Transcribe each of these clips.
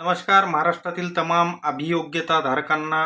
नमस्कार. महाराष्ट्रातील तमाम अभियोग्यता धारकांना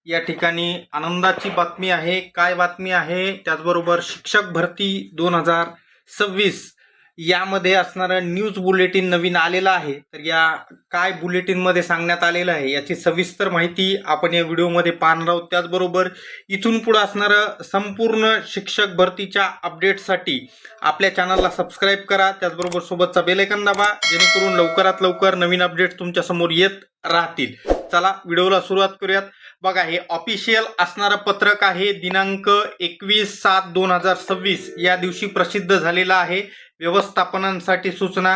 या ठिकाणी आनंदाची बातमी आहे. काय बातमी आहे? त्याचबरोबर शिक्षक भरती 2026 यामध्ये असणारं न्यूज बुलेटिन नवीन आलेलं आहे. तर या काय बुलेटिनमध्ये सांगण्यात आलेलं आहे याची सविस्तर माहिती आपण या व्हिडिओमध्ये पाहणार आहोत. त्याचबरोबर इथून पुढे असणारं संपूर्ण शिक्षक भरतीच्या अपडेटसाठी आपल्या चॅनलला सबस्क्राईब करा. त्याचबरोबर सोबतचा बेल आयकॉन दाबा, जेणेकरून लवकरात लवकर नवीन अपडेट तुमच्या समोर येत राहतील. चला व्हिडिओला सुरुवात करूयात. बघा, हे ऑफिशियल असणारं पत्रक आहे. दिनांक 21/7/2026 या दिवशी प्रसिद्ध झालेला आहे. व्यवस्थापनांसाठी सूचना.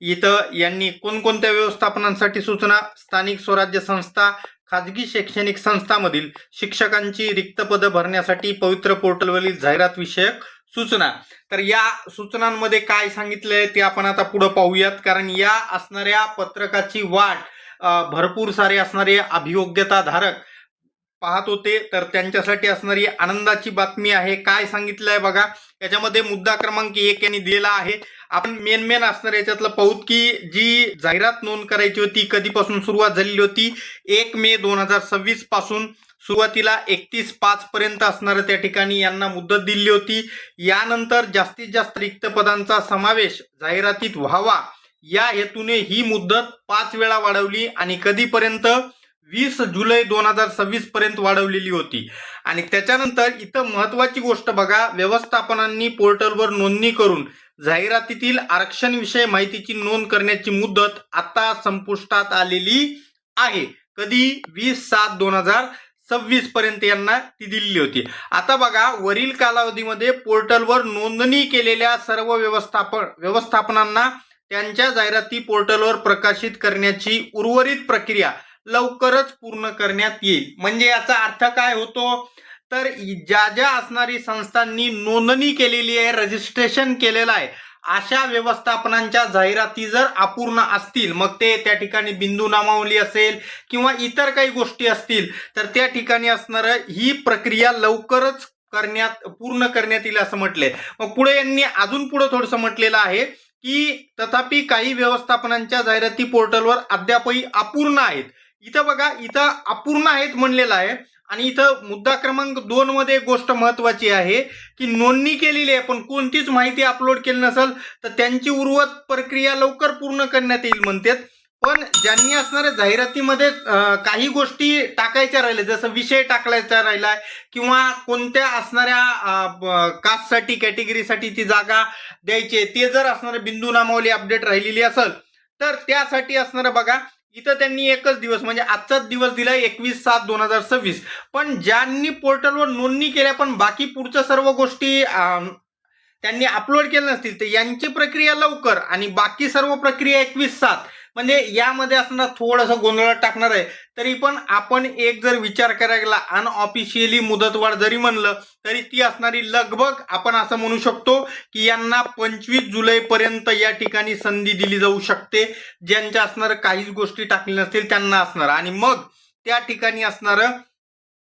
इथं यांनी कोणकोणत्या व्यवस्थापनांसाठी सूचना? स्थानिक स्वराज्य संस्था, खाजगी शैक्षणिक संस्थांमधील शिक्षकांची रिक्त पदं भरण्यासाठी पवित्र पोर्टलवरील जाहिरात विषयक सूचना. तर या सूचनांमध्ये काय सांगितलंय ते आपण आता पुढे पाहूयात. कारण या असणाऱ्या पत्रकाची वाट भरपूर सारे असणारे अभियोग्यता धारक पाहत होते. तर त्यांच्यासाठी असणारी आनंदाची बातमी आहे. काय सांगितलंय बघा, याच्यामध्ये मुद्दा क्रमांक 1 यांनी दिलेला आहे. आपण मेन असणार याच्यातलं पाहूत की जी जाहिरात नोंद करायची होती कधीपासून सुरुवात झालेली होती. 1 मे 2026 पासून सुरुवातीला 31/5 पर्यंत असणारं त्या ठिकाणी यांना मुदत दिली होती. यानंतर जास्तीत जास्त रिक्त पदांचा समावेश जाहिरातीत व्हावा या हेतूने ही मुदत 5 वेळा वाढवली आणि कधीपर्यंत 20 जुलै 2026 पर्यंत वाढवलेली होती. आणि त्याच्यानंतर इथं महत्वाची गोष्ट बघा, व्यवस्थापनांनी पोर्टलवर नोंदणी करून जाहिरातीतील आरक्षण विषय माहितीची नोंद करण्याची मुदत आता संपुष्टात आलेली आहे. कधी? 20/7/2026 पर्यंत यांना ती दिलेली होती. आता बघा, वरील कालावधीमध्ये पोर्टलवर नोंदणी केलेल्या सर्व व्यवस्थापनांना त्यांच्या जाहिराती पोर्टलवर प्रकाशित करण्याची उर्वरित प्रक्रिया लवकरच पूर्ण करण्यात येईल. म्हणजे याचा अर्थ काय होतो? तर ज्या असणारी संस्थांनी नोंदणी केलेली आहे, रजिस्ट्रेशन केलेलं आहे, अशा व्यवस्थापनांच्या जाहिराती जर अपूर्ण असतील, मग ते त्या ठिकाणी बिंदू नामावली असेल किंवा इतर काही गोष्टी असतील, तर त्या ठिकाणी असणारं ही प्रक्रिया लवकरच पूर्ण करण्यात येईल असं म्हटलंय. मग पुढे यांनी अजून पुढे थोडंसं म्हटलेलं आहे की तथापि काही व्यवस्थापनांच्या जाहिराती पोर्टलवर अद्यापही अपूर्ण आहेत. इथं बघा, इथं अपूर्ण आहेत म्हणलेलं आहे. आणि इथं मुद्दा क्रमांक 2 मध्ये एक गोष्ट महत्वाची आहे की नोंदणी केलेली आहे पण कोणतीच माहिती अपलोड केली नसेल तर त्यांची उर्वरित प्रक्रिया लवकर पूर्ण करण्यात येईल म्हणतात. पण ज्यांनी असणाऱ्या जाहिरातीमध्ये काही गोष्टी टाकायच्या राहिल्या, जसं विषय टाकायचा राहिलाय किंवा कोणत्या असणाऱ्या कास्टसाठी, कॅटेगरीसाठी ती जागा द्यायची, ते जर असणारे बिंदू नामावली अपडेट राहिलेली असेल तर त्यासाठी असणारं बघा, इथं त्यांनी एकच दिवस म्हणजे आजचाच दिवस दिलाय 21/7/2026. पण ज्यांनी पोर्टलवर नोंदणी केल्या पण बाकी पुढच्या सर्व गोष्टी त्यांनी अपलोड केल्या नसतील तर यांची प्रक्रिया लवकर आणि बाकी सर्व प्रक्रिया 21/7. म्हणजे यामध्ये असणार थोडंसं गोंधळात टाकणार आहे. तरी पण आपण एक जर विचार करायला अनऑफिशियली मुदतवाढ जरी म्हणलं तरी ती असणारी लगभग आपण असं म्हणू शकतो की यांना 25 जुलै पर्यंत या ठिकाणी संधी दिली जाऊ शकते. ज्यांच्या असणार काहीच गोष्टी टाकल्या नसतील त्यांना असणार. आणि मग त्या ठिकाणी असणार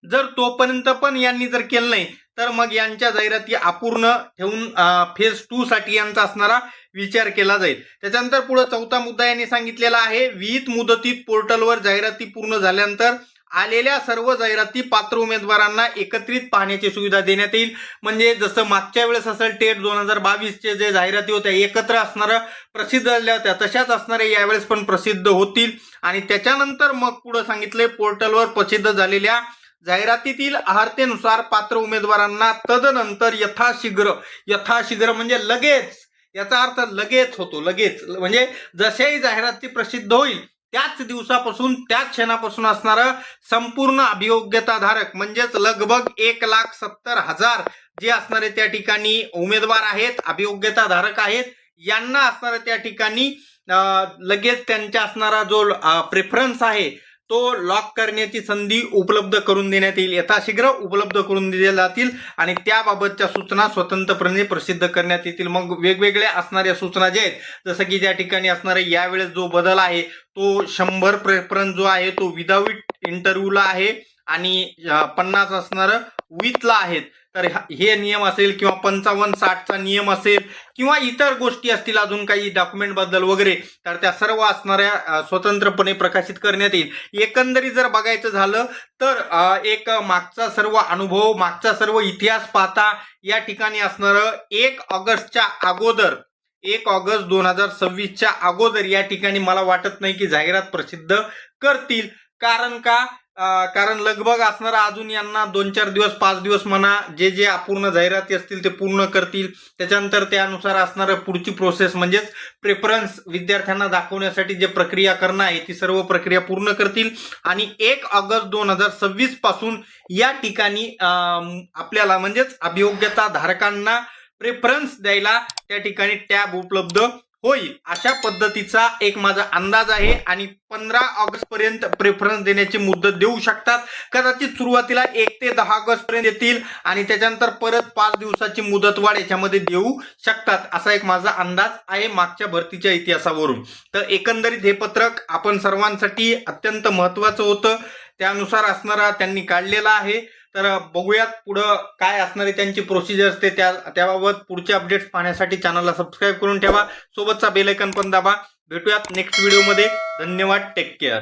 जर तोपर्यंत पण यांनी जर केलं नाही तर मग यांच्या जाहिराती अपूर्ण ठेवून फेज 2 साठी यांचा असणारा विचार केला जाईल. त्याच्यानंतर पुढे 4था मुद्दा यांनी सांगितलेला आहे. विहित मुदतीत पोर्टलवर जाहिराती पूर्ण झाल्यानंतर आलेल्या सर्व जाहिराती पात्र उमेदवारांना एकत्रित पाहण्याची सुविधा देण्यात येईल. म्हणजे जसं मागच्या वेळेस असेल टेट 2022 जे जाहिराती होत्या एकत्र असणाऱ्या प्रसिद्ध झाल्या होत्या, तशाच असणाऱ्या यावेळेस पण प्रसिद्ध होतील. आणि त्याच्यानंतर मग पुढे सांगितले, पोर्टलवर प्रसिद्ध झालेल्या जाहिरातीतील अर्हतेनुसार पात्र उमेदवारांना तदनंतर यथाशीघ्र म्हणजे लगेच, याचा अर्थ लगेच होतो. लगेच म्हणजे जशाही जाहिराती प्रसिद्ध होईल त्याच दिवसापासून, त्याच क्षणापासून असणारं संपूर्ण अभियोग्यताधारक म्हणजेच लगभग 1,70,000 जे असणारे त्या ठिकाणी उमेदवार आहेत, अभियोग्यताधारक आहेत, यांना असणारा त्या ठिकाणी लगेच त्यांच्या असणारा जो प्रेफरन्स आहे तो लॉक करण्याची संधी उपलब्ध करून देण्यात येईल. यथाशीघ्र उपलब्ध करून दिल्या जातील आणि त्याबाबतच्या सूचना स्वतंत्रपणे प्रसिद्ध करण्यात येतील. मग वेगवेगळ्या असणाऱ्या सूचना जे आहेत, जसं की त्या ठिकाणी असणारे यावेळेस जो बदल आहे तो 100 प्रेफरन्स जो आहे तो विदाऊट इंटरव्ह्यूला आहे आणि 50 असणारं विथला आहेत. तर हे नियम असेल किंवा 55-60चा नियम असेल किंवा इतर गोष्टी असतील अजून काही डॉक्युमेंट बद्दल वगैरे, तर त्या सर्व असणाऱ्या स्वतंत्रपणे प्रकाशित करण्यात येईल. एकंदरीत जर बघायचं झालं तर एक मागचा सर्व अनुभव, मागचा सर्व इतिहास पाहता या ठिकाणी असणारं 1 ऑगस्टच्या अगोदर, 1 ऑगस्ट 2026च्या अगोदर या ठिकाणी मला वाटत नाही की जाहिरात प्रसिद्ध करतील. कारण का? कारण लगभग असणारा अजून यांना 2-4 दिवस 5 दिवस म्हणा, जे जे अपूर्ण जाहिराती असतील ते पूर्ण करतील. त्याच्यानंतर त्यानुसार असणारं पुढची प्रोसेस म्हणजेच प्रेफरन्स विद्यार्थ्यांना दाखवण्यासाठी जे प्रक्रिया करणं आहे ती सर्व प्रक्रिया पूर्ण करतील आणि 1 ऑगस्ट 2026 पासून या ठिकाणी आपल्याला म्हणजेच अभियोग्यता धारकांना प्रेफरन्स द्यायला त्या ठिकाणी टॅब उपलब्ध होईल. अशा पद्धतीचा एक माझा अंदाज आहे आणि 15 ऑगस्ट पर्यंत प्रेफरन्स देण्याची मुदत देऊ शकतात. कदाचित सुरुवातीला 1 ते 10 ऑगस्ट पर्यंत देतील आणि त्याच्यानंतर परत 5 दिवसाची मुदतवाढ याच्यामध्ये देऊ शकतात, असा एक माझा अंदाज आहे मागच्या भरतीच्या इतिहासावरून. तर एकंदरीत हे पत्रक आपण सर्वांसाठी अत्यंत महत्वाचं होतं, त्यानुसार असणारा त्यांनी काढलेला आहे. तर बघूयात पुढं काय असणारे त्यांची प्रोसिजर असते, त्याबाबत पुढचे अपडेट्स पाहण्यासाठी चॅनलला सबस्क्राईब करून ठेवा, सोबतचा बेल आयकॉन पण दाबा. भेटूयात नेक्स्ट व्हिडिओमध्ये. धन्यवाद. Take care.